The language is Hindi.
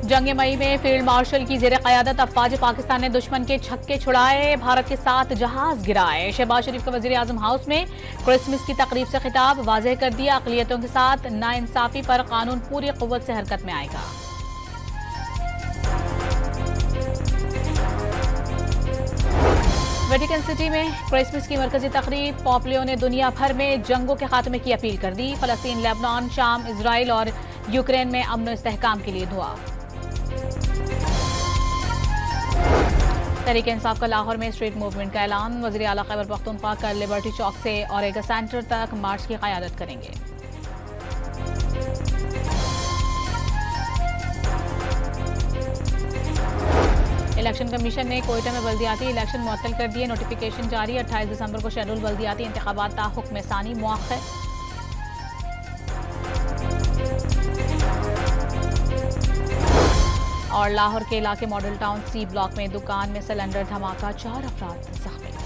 जंग मई में फील्ड मार्शल की जेर क़यादत अफवाज पाकिस्तान ने दुश्मन के छक्के छुड़ाए, भारत के 7 जहाज गिराए। शहबाज शरीफ का वज़ीर आज़म हाउस में क्रिसमस की तकरीब से खिताब, वाज़ेह कर दिया अक़लियतों के साथ नाइंसाफ़ी पर कानून पूरी क़ुव्वत से हरकत में आएगा। वेटिकन सिटी में क्रिसमस की मरकजी तकरीब, पोप लियो ने दुनिया भर में जंगों के खात्मे की अपील कर दी। फ़लस्तीन, लेबनान, शाम, इजराइल और यूक्रेन में अमन इस्तेहकाम के लिए दुआ। तहरीक इंसाफ का लाहौर में स्ट्रीट मूवमेंट का ऐलान, वज़ीर आला खैबर पख्तूनख्वा कल लिबर्टी चौक से औरेगा सेंटर तक मार्च की क़यादत करेंगे। इलेक्शन कमीशन ने कोयटा में बल्दियाती इलेक्शन मुअत्तल कर दिए, नोटिफिकेशन जारी। 28 दिसंबर को शेड्यूल बल्दियाती इंतखाबात ता हुक्म सानी मुअख्खर। और लाहौर के इलाके मॉडल टाउन सी ब्लॉक में दुकान में सिलेंडर धमाका, 4 अफराद जख्मी।